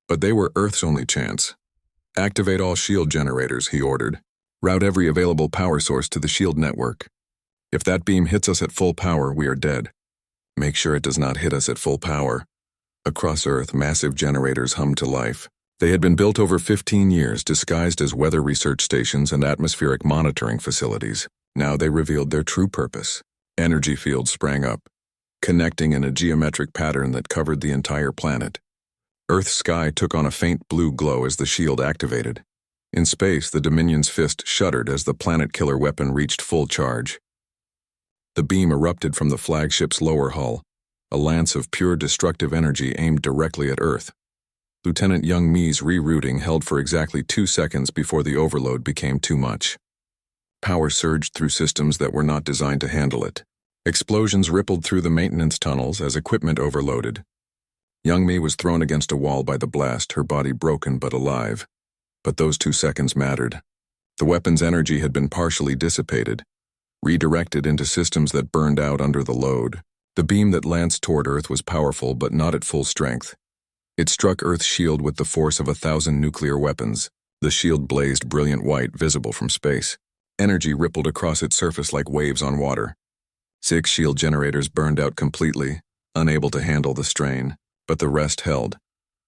but they were Earth's only chance. "Activate all shield generators," he ordered. "Route every available power source to the shield network. If that beam hits us at full power, we are dead. Make sure it does not hit us at full power." Across Earth, massive generators hummed to life. They had been built over 15 years, disguised as weather research stations and atmospheric monitoring facilities. Now they revealed their true purpose. Energy fields sprang up, connecting in a geometric pattern that covered the entire planet. Earth's sky took on a faint blue glow as the shield activated. In space, the Dominion's fist shuddered as the planet-killer weapon reached full charge. The beam erupted from the flagship's lower hull, a lance of pure destructive energy aimed directly at Earth. Lieutenant Young Mi's rerouting held for exactly 2 seconds before the overload became too much. Power surged through systems that were not designed to handle it. Explosions rippled through the maintenance tunnels as equipment overloaded. Young Mi was thrown against a wall by the blast, her body broken but alive. But those 2 seconds mattered. The weapon's energy had been partially dissipated, redirected into systems that burned out under the load. The beam that lanced toward Earth was powerful but not at full strength. It struck Earth's shield with the force of 1,000 nuclear weapons. The shield blazed brilliant white, visible from space. Energy rippled across its surface like waves on water. 6 shield generators burned out completely, unable to handle the strain, but the rest held.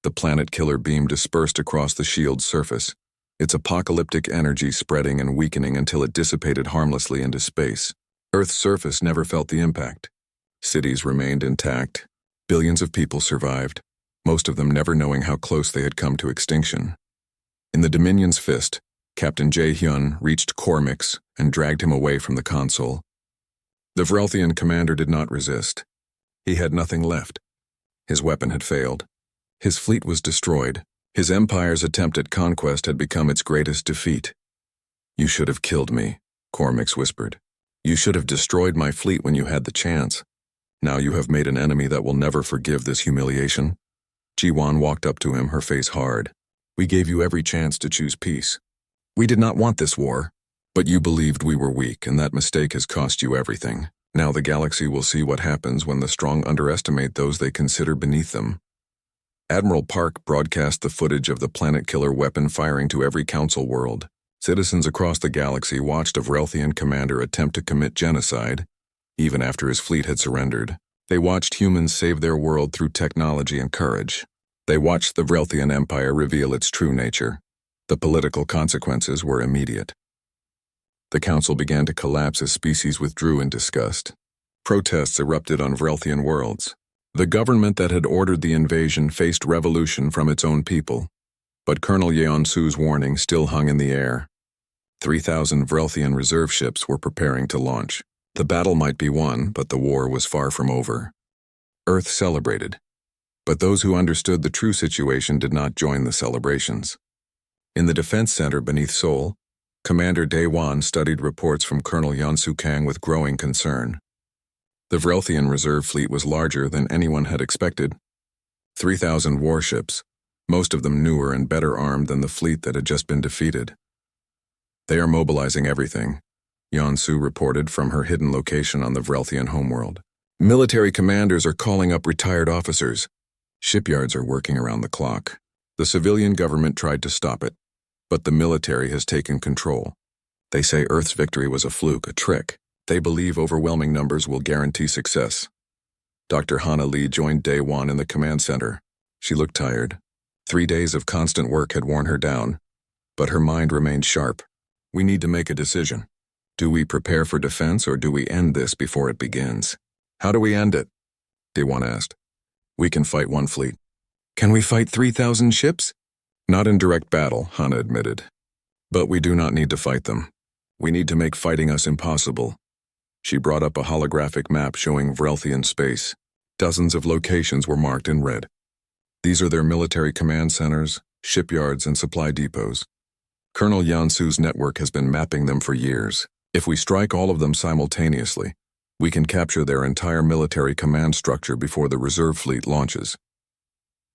The planet-killer beam dispersed across the shield's surface, its apocalyptic energy spreading and weakening until it dissipated harmlessly into space. Earth's surface never felt the impact. Cities remained intact. Billions of people survived, most of them never knowing how close they had come to extinction. In the Dominion's fist, Captain Jae-hyun reached Cormix and dragged him away from the console. The Vrelthian commander did not resist. He had nothing left. His weapon had failed. His fleet was destroyed. His empire's attempt at conquest had become its greatest defeat. "You should have killed me," Cormix whispered. "You should have destroyed my fleet when you had the chance. Now you have made an enemy that will never forgive this humiliation." Ji-won walked up to him, her face hard. "We gave you every chance to choose peace. We did not want this war. But you believed we were weak, and that mistake has cost you everything. Now the galaxy will see what happens when the strong underestimate those they consider beneath them." Admiral Park broadcast the footage of the planet-killer weapon firing to every council world. Citizens across the galaxy watched a Vrelthian commander attempt to commit genocide, even after his fleet had surrendered. They watched humans save their world through technology and courage. They watched the Vrelthian Empire reveal its true nature. The political consequences were immediate. The council began to collapse as species withdrew in disgust. Protests erupted on Vrelthian worlds. The government that had ordered the invasion faced revolution from its own people. But Colonel Yeon-su's warning still hung in the air. 3,000 Vrelthian reserve ships were preparing to launch. The battle might be won, but the war was far from over. Earth celebrated. But those who understood the true situation did not join the celebrations. In the defense center beneath Seoul, Commander Dae-won studied reports from Colonel Yeon-su Kang with growing concern. The Vrelthian reserve fleet was larger than anyone had expected. 3,000 warships, most of them newer and better armed than the fleet that had just been defeated. "They are mobilizing everything," Yeon-su reported from her hidden location on the Vrelthian homeworld. "Military commanders are calling up retired officers. Shipyards are working around the clock. The civilian government tried to stop it, but the military has taken control. They say Earth's victory was a fluke, a trick. They believe overwhelming numbers will guarantee success." Dr. Hana Lee joined Dae-won in the command center. She looked tired. 3 days of constant work had worn her down, but her mind remained sharp. "We need to make a decision. Do we prepare for defense or do we end this before it begins?" "How do we end it?" Dae-won asked. "We can fight one fleet." "Can we fight 3,000 ships?" "Not in direct battle," Hana admitted. "But we do not need to fight them. We need to make fighting us impossible." She brought up a holographic map showing Vrelthian space. Dozens of locations were marked in red. These are their military command centers, shipyards, and supply depots. Colonel Yeon-su's network has been mapping them for years. If we strike all of them simultaneously, we can capture their entire military command structure before the reserve fleet launches.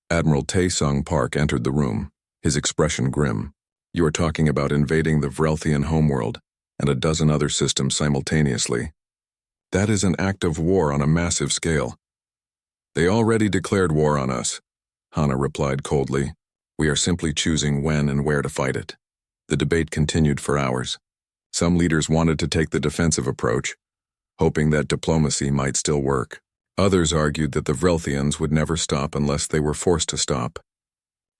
Admiral Tae-sung Park entered the room, his expression grim. "You are talking about invading the Vrelthian homeworld and a dozen other systems simultaneously. That is an act of war on a massive scale." "They already declared war on us," Hana replied coldly. "We are simply choosing when and where to fight it." The debate continued for hours. Some leaders wanted to take the defensive approach, hoping that diplomacy might still work. Others argued that the Vrelthians would never stop unless they were forced to stop.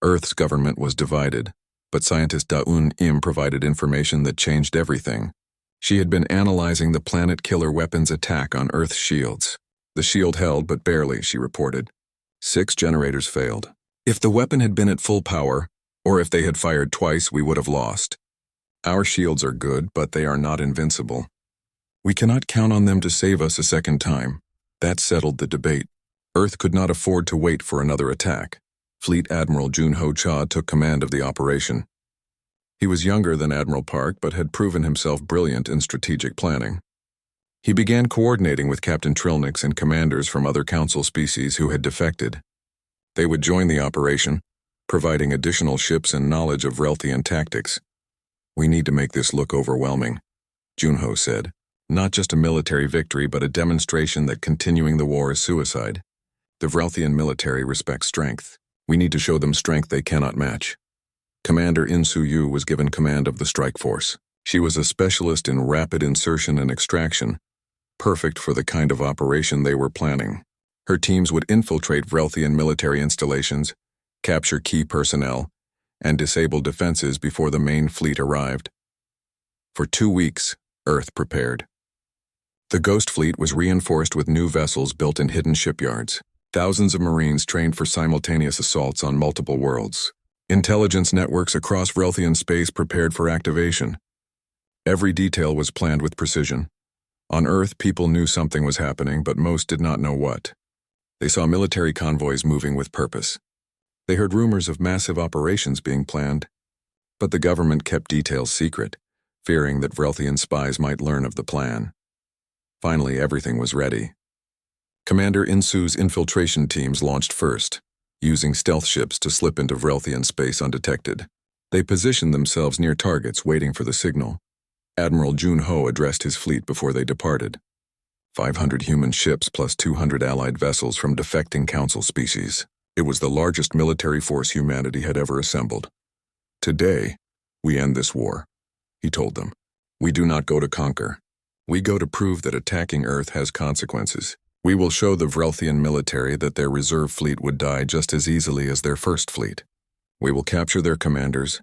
Earth's government was divided, but scientist Da-un-im provided information that changed everything. She had been analyzing the planet-killer weapon's attack on Earth's shields. The shield held, but barely, she reported. 6 generators failed. "If the weapon had been at full power, or if they had fired twice, we would have lost. Our shields are good, but they are not invincible. We cannot count on them to save us a second time." That settled the debate. Earth could not afford to wait for another attack. Fleet Admiral Junho Cha took command of the operation. He was younger than Admiral Park but had proven himself brilliant in strategic planning. He began coordinating with Captain Trilnix and commanders from other Council species who had defected. They would join the operation, providing additional ships and knowledge of Relthian tactics. "We need to make this look overwhelming," Junho said. "Not just a military victory, but a demonstration that continuing the war is suicide. The Relthian military respects strength. We need to show them strength they cannot match." Commander Insu Yu was given command of the strike force. She was a specialist in rapid insertion and extraction, perfect for the kind of operation they were planning. Her teams would infiltrate Relthian military installations, capture key personnel, and disable defenses before the main fleet arrived. For 2 weeks, Earth prepared. The Ghost Fleet was reinforced with new vessels built in hidden shipyards. Thousands of Marines trained for simultaneous assaults on multiple worlds. Intelligence networks across Relthian space prepared for activation. Every detail was planned with precision. On Earth, people knew something was happening, but most did not know what. They saw military convoys moving with purpose. They heard rumors of massive operations being planned, but the government kept details secret, fearing that Relthian spies might learn of the plan. Finally, everything was ready. Commander Insu's infiltration teams launched first, using stealth ships to slip into Relthian space undetected. They positioned themselves near targets, waiting for the signal. Admiral Junho addressed his fleet before they departed. 500 human ships plus 200 allied vessels from defecting Council species. It was the largest military force humanity had ever assembled. "Today, we end this war," he told them. "We do not go to conquer. We go to prove that attacking Earth has consequences. We will show the Relthian military that their reserve fleet would die just as easily as their first fleet. We will capture their commanders,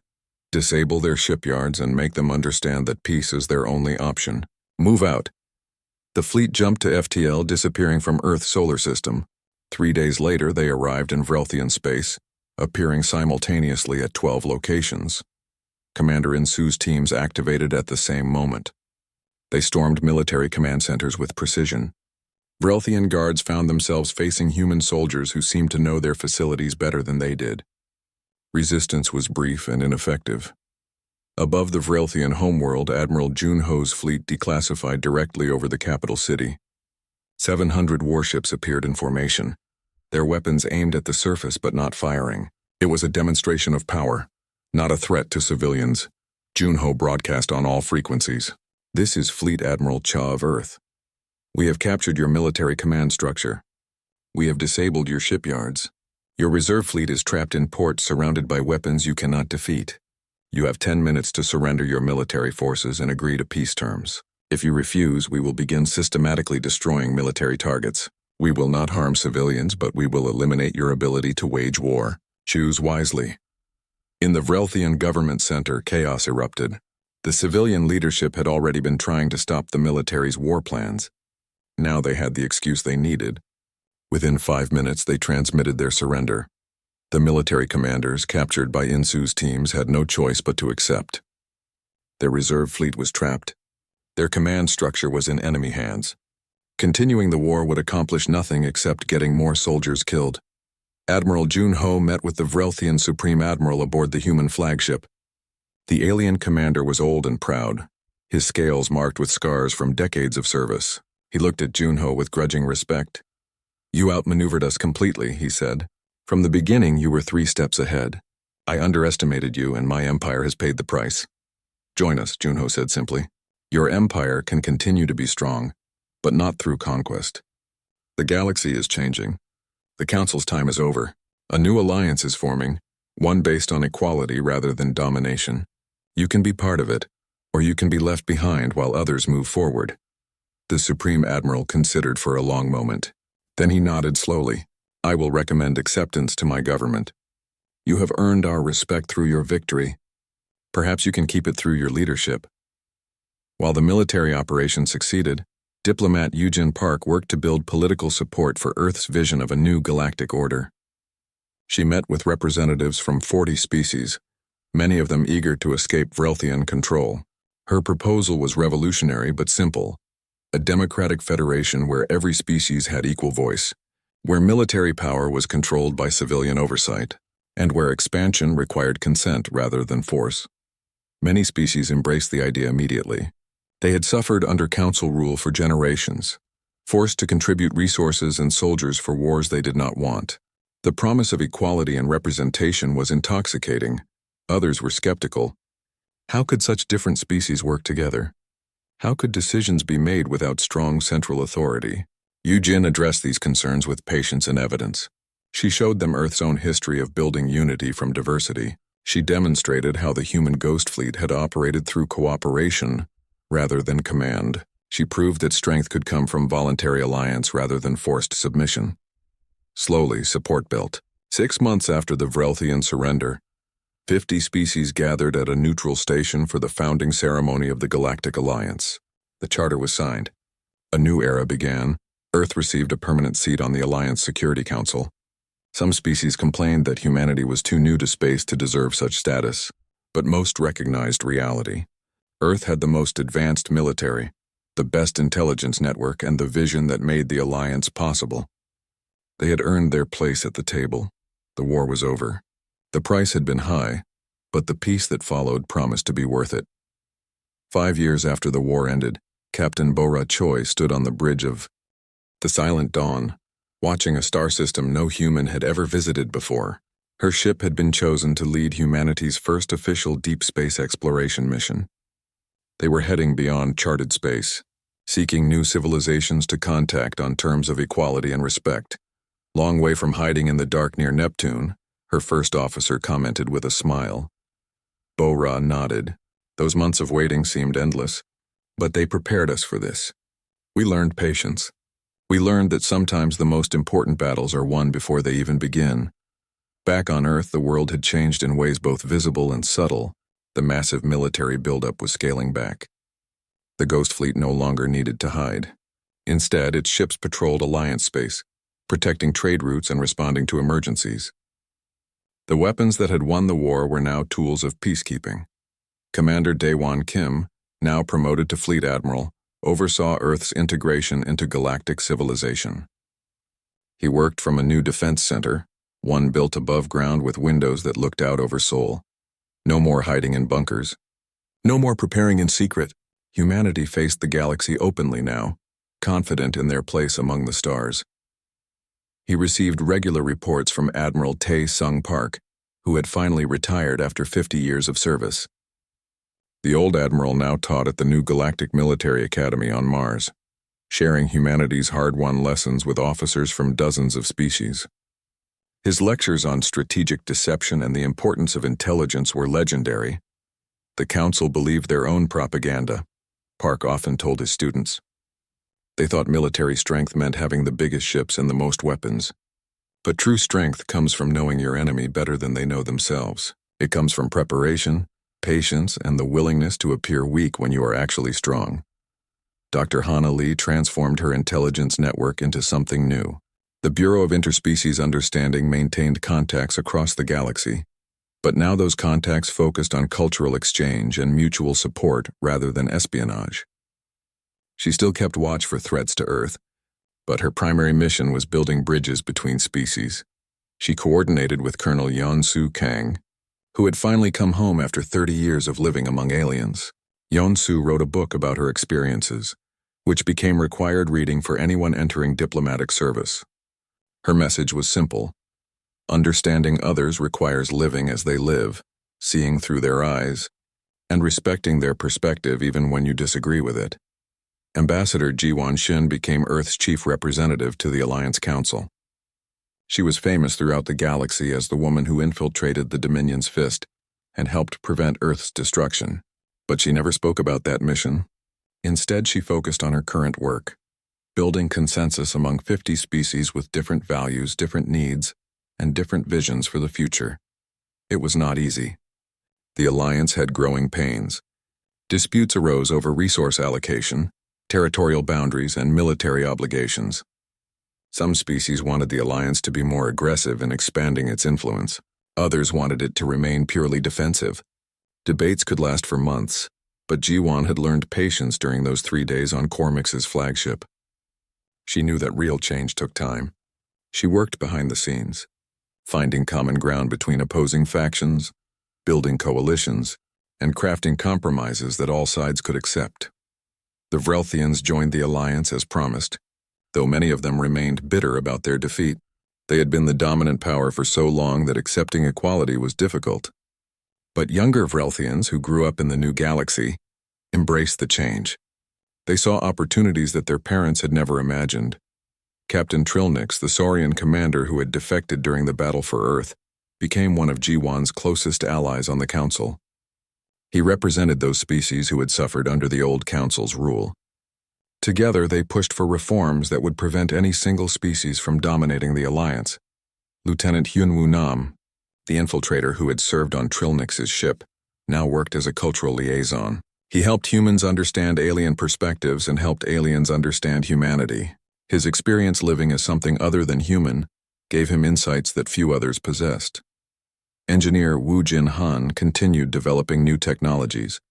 disable their shipyards, and make them understand that peace is their only option. Move out." The fleet jumped to FTL, disappearing from Earth's solar system. 3 days later, they arrived in Relthian space, appearing simultaneously at 12 locations. Commander Insu's teams activated at the same moment. They stormed military command centers with precision. Relthian guards found themselves facing human soldiers who seemed to know their facilities better than they did. Resistance was brief and ineffective. Above the Relthian homeworld, Admiral Junho's fleet declassified directly over the capital city. 700 warships appeared in formation, their weapons aimed at the surface but not firing. It was a demonstration of power, not a threat to civilians. Junho broadcast on all frequencies. "This is Fleet Admiral Cha of Earth. We have captured your military command structure. We have disabled your shipyards. Your reserve fleet is trapped in ports surrounded by weapons you cannot defeat. You have 10 minutes to surrender your military forces and agree to peace terms. If you refuse, we will begin systematically destroying military targets. We will not harm civilians, but we will eliminate your ability to wage war. Choose wisely." In the Relthian government center, chaos erupted. The civilian leadership had already been trying to stop the military's war plans. Now they had the excuse they needed. Within 5 minutes, they transmitted their surrender. The military commanders, captured by Insu's teams, had no choice but to accept. Their reserve fleet was trapped. Their command structure was in enemy hands. Continuing the war would accomplish nothing except getting more soldiers killed. Admiral Junho met with the Relthian Supreme Admiral aboard the human flagship. The alien commander was old and proud, his scales marked with scars from decades of service. He looked at Junho with grudging respect. "You outmaneuvered us completely," he said. "From the beginning, you were 3 steps ahead. I underestimated you, and my empire has paid the price." "Join us," Junho said simply. "Your empire can continue to be strong, but not through conquest. The galaxy is changing. The Council's time is over. A new alliance is forming, one based on equality rather than domination. You can be part of it, or you can be left behind while others move forward." The Supreme Admiral considered for a long moment. Then he nodded slowly. "I will recommend acceptance to my government. You have earned our respect through your victory. Perhaps you can keep it through your leadership." While the military operation succeeded, diplomat Eugene Park worked to build political support for Earth's vision of a new galactic order. She met with representatives from 40 species, many of them eager to escape Relthian control. Her proposal was revolutionary but simple: a democratic federation where every species had equal voice, where military power was controlled by civilian oversight, and where expansion required consent rather than force. Many species embraced the idea immediately. They had suffered under council rule for generations, forced to contribute resources and soldiers for wars they did not want. The promise of equality and representation was intoxicating. Others were skeptical. How could such different species work together? How could decisions be made without strong central authority? Yu-Jin addressed these concerns with patience and evidence. She showed them Earth's own history of building unity from diversity. She demonstrated how the human ghost fleet had operated through cooperation rather than command. She proved that strength could come from voluntary alliance rather than forced submission. Slowly, support built. 6 months after the Vrelthian surrender, 50 species gathered at a neutral station for the founding ceremony of the Galactic Alliance. The charter was signed. A new era began. Earth received a permanent seat on the Alliance Security Council. Some species complained that humanity was too new to space to deserve such status, but most recognized reality. Earth had the most advanced military, the best intelligence network, and the vision that made the alliance possible. They had earned their place at the table. The war was over. The price had been high, but the peace that followed promised to be worth it. 5 years after the war ended, Captain Bora Choi stood on the bridge of the Silent Dawn, watching a star system no human had ever visited before. Her ship had been chosen to lead humanity's first official deep space exploration mission. They were heading beyond charted space, seeking new civilizations to contact on terms of equality and respect. Long way from hiding in the dark near Neptune, her first officer commented with a smile. Bora nodded. Those months of waiting seemed endless, but they prepared us for this. We learned patience. We learned that sometimes the most important battles are won before they even begin. Back on Earth, the world had changed in ways both visible and subtle. The massive military buildup was scaling back. The Ghost Fleet no longer needed to hide. Instead, its ships patrolled Alliance space, protecting trade routes and responding to emergencies. The weapons that had won the war were now tools of peacekeeping. Commander Daewon Kim, now promoted to Fleet Admiral, oversaw Earth's integration into galactic civilization. He worked from a new defense center, one built above ground with windows that looked out over Seoul. No more hiding in bunkers. No more preparing in secret. Humanity faced the galaxy openly now, confident in their place among the stars. He received regular reports from Admiral Tae Sung Park, who had finally retired after 50 years of service. The old admiral now taught at the new Galactic Military Academy on Mars, sharing humanity's hard-won lessons with officers from dozens of species. His lectures on strategic deception and the importance of intelligence were legendary. The council believed their own propaganda, Park often told his students. They thought military strength meant having the biggest ships and the most weapons. But true strength comes from knowing your enemy better than they know themselves. It comes from preparation, patience, and the willingness to appear weak when you are actually strong. Dr. Hana Lee transformed her intelligence network into something new. The Bureau of Interspecies Understanding maintained contacts across the galaxy, but now those contacts focused on cultural exchange and mutual support rather than espionage. She still kept watch for threats to Earth, but her primary mission was building bridges between species. She coordinated with Colonel Yeon-Soo Kang, who had finally come home after 30 years of living among aliens. Yeon-Soo wrote a book about her experiences, which became required reading for anyone entering diplomatic service. Her message was simple. Understanding others requires living as they live, seeing through their eyes, and respecting their perspective even when you disagree with it. Ambassador Ji-won Shin became Earth's chief representative to the Alliance Council. She was famous throughout the galaxy as the woman who infiltrated the Dominion's fist and helped prevent Earth's destruction. But she never spoke about that mission. Instead, she focused on her current work, building consensus among 50 species with different values, different needs, and different visions for the future. It was not easy. The Alliance had growing pains. Disputes arose over resource allocation, territorial boundaries, and military obligations. Some species wanted the Alliance to be more aggressive in expanding its influence. Others wanted it to remain purely defensive. Debates could last for months, but Ji-won had learned patience during those 3 days on Cormix's flagship. She knew that real change took time. She worked behind the scenes, finding common ground between opposing factions, building coalitions, and crafting compromises that all sides could accept. The Vrelthians joined the alliance as promised, though many of them remained bitter about their defeat. They had been the dominant power for so long that accepting equality was difficult. But younger Vrelthians who grew up in the new galaxy embraced the change. They saw opportunities that their parents had never imagined. Captain Trilnix, the Saurian commander who had defected during the battle for Earth, became one of G1's closest allies on the Council. He represented those species who had suffered under the old Council's rule. Together, they pushed for reforms that would prevent any single species from dominating the Alliance. Lieutenant Hyunwoo Nam, the infiltrator who had served on Trilnix's ship, now worked as a cultural liaison. He helped humans understand alien perspectives and helped aliens understand humanity. His experience living as something other than human gave him insights that few others possessed. Engineer Woo Jin Han continued developing new technologies.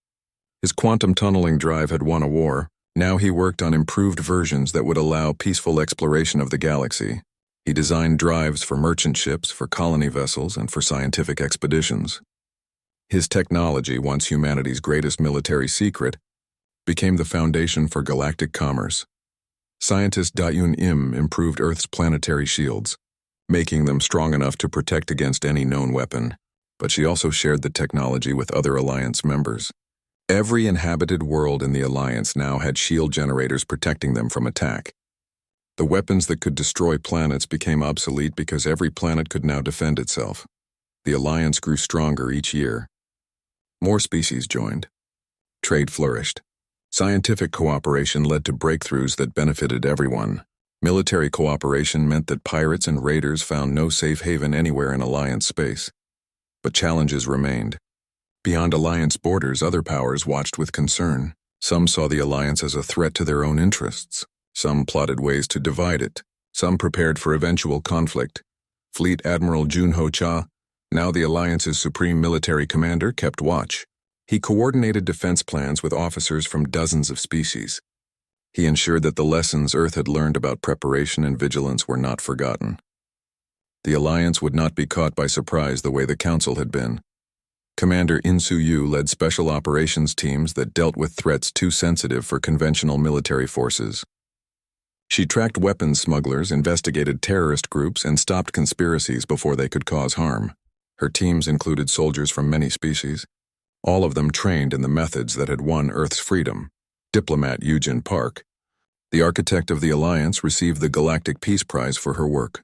His quantum tunneling drive had won a war. Now he worked on improved versions that would allow peaceful exploration of the galaxy. He designed drives for merchant ships, for colony vessels, and for scientific expeditions. His technology, once humanity's greatest military secret, became the foundation for galactic commerce. Scientist Da-Yun Im improved Earth's planetary shields, making them strong enough to protect against any known weapon, but she also shared the technology with other Alliance members. Every inhabited world in the Alliance now had shield generators protecting them from attack. The weapons that could destroy planets became obsolete because every planet could now defend itself. The Alliance grew stronger each year. More species joined. Trade flourished. Scientific cooperation led to breakthroughs that benefited everyone. Military cooperation meant that pirates and raiders found no safe haven anywhere in Alliance space. But challenges remained. Beyond Alliance borders, other powers watched with concern. Some saw the Alliance as a threat to their own interests. Some plotted ways to divide it. Some prepared for eventual conflict. Fleet Admiral Junho Cha, now the Alliance's supreme military commander, kept watch. He coordinated defense plans with officers from dozens of species. He ensured that the lessons Earth had learned about preparation and vigilance were not forgotten. The Alliance would not be caught by surprise the way the Council had been. Commander In Su-yu led special operations teams that dealt with threats too sensitive for conventional military forces. She tracked weapons smugglers, investigated terrorist groups, and stopped conspiracies before they could cause harm. Her teams included soldiers from many species, all of them trained in the methods that had won Earth's freedom. Diplomat Eugene Park, the architect of the Alliance, received the Galactic Peace Prize for her work.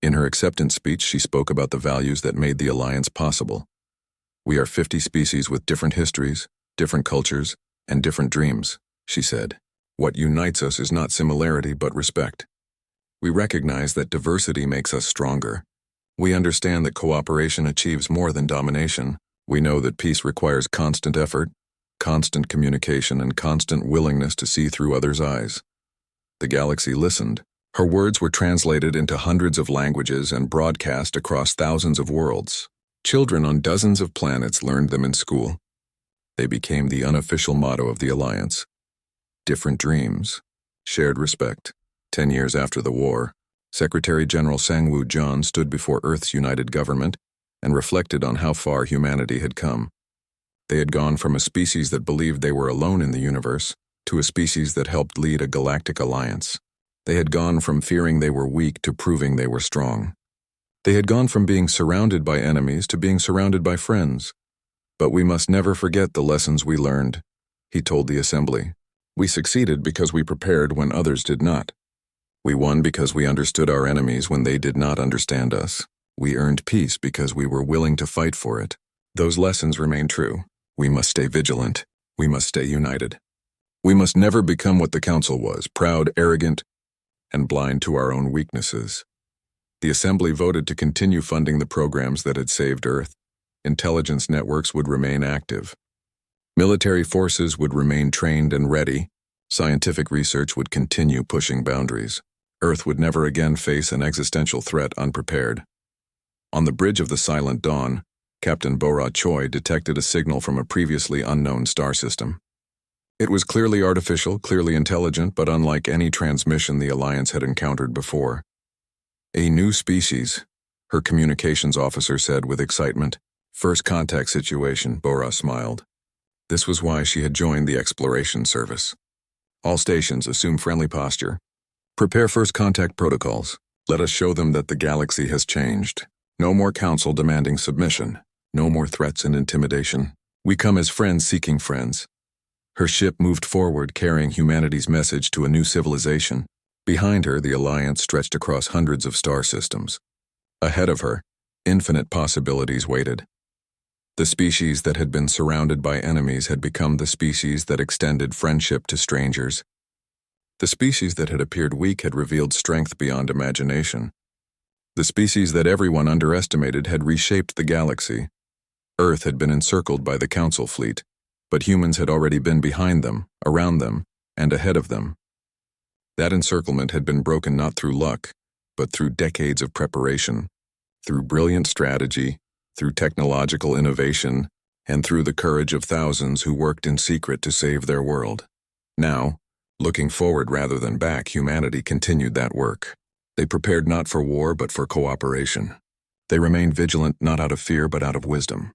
In her acceptance speech, she spoke about the values that made the Alliance possible. "We are 50 species with different histories, different cultures, and different dreams," she said. "What unites us is not similarity but respect. We recognize that diversity makes us stronger. We understand that cooperation achieves more than domination. We know that peace requires constant effort, constant communication, and constant willingness to see through others' eyes." The galaxy listened. Her words were translated into hundreds of languages and broadcast across thousands of worlds. Children on dozens of planets learned them in school. They became the unofficial motto of the Alliance. Different dreams, shared respect. 10 years after the war, Secretary General Sang-Woo John stood before Earth's united government and reflected on how far humanity had come. They had gone from a species that believed they were alone in the universe to a species that helped lead a galactic alliance. They had gone from fearing they were weak to proving they were strong. They had gone from being surrounded by enemies to being surrounded by friends. "But we must never forget the lessons we learned," he told the assembly. "We succeeded because we prepared when others did not. We won because we understood our enemies when they did not understand us. We earned peace because we were willing to fight for it. Those lessons remain true. We must stay vigilant. We must stay united. We must never become what the Council was, proud, arrogant, and blind to our own weaknesses." The Assembly voted to continue funding the programs that had saved Earth. Intelligence networks would remain active. Military forces would remain trained and ready. Scientific research would continue pushing boundaries. Earth would never again face an existential threat unprepared. On the bridge of the Silent Dawn, Captain Bora Choi detected a signal from a previously unknown star system. It was clearly artificial, clearly intelligent, but unlike any transmission the Alliance had encountered before. A new species, her communications officer said with excitement. First contact situation, Bora smiled. This was why she had joined the exploration service. All stations assume friendly posture. Prepare first contact protocols. Let us show them that the galaxy has changed. No more council demanding submission. No more threats and intimidation. We come as friends seeking friends. Her ship moved forward carrying humanity's message to a new civilization. Behind her, the Alliance stretched across hundreds of star systems. Ahead of her, infinite possibilities waited. The species that had been surrounded by enemies had become the species that extended friendship to strangers. The species that had appeared weak had revealed strength beyond imagination. The species that everyone underestimated had reshaped the galaxy. Earth had been encircled by the Council fleet, but humans had already been behind them, around them, and ahead of them. That encirclement had been broken not through luck, but through decades of preparation, through brilliant strategy, through technological innovation, and through the courage of thousands who worked in secret to save their world. Now, looking forward rather than back, humanity continued that work. They prepared not for war but for cooperation. They remained vigilant not out of fear but out of wisdom.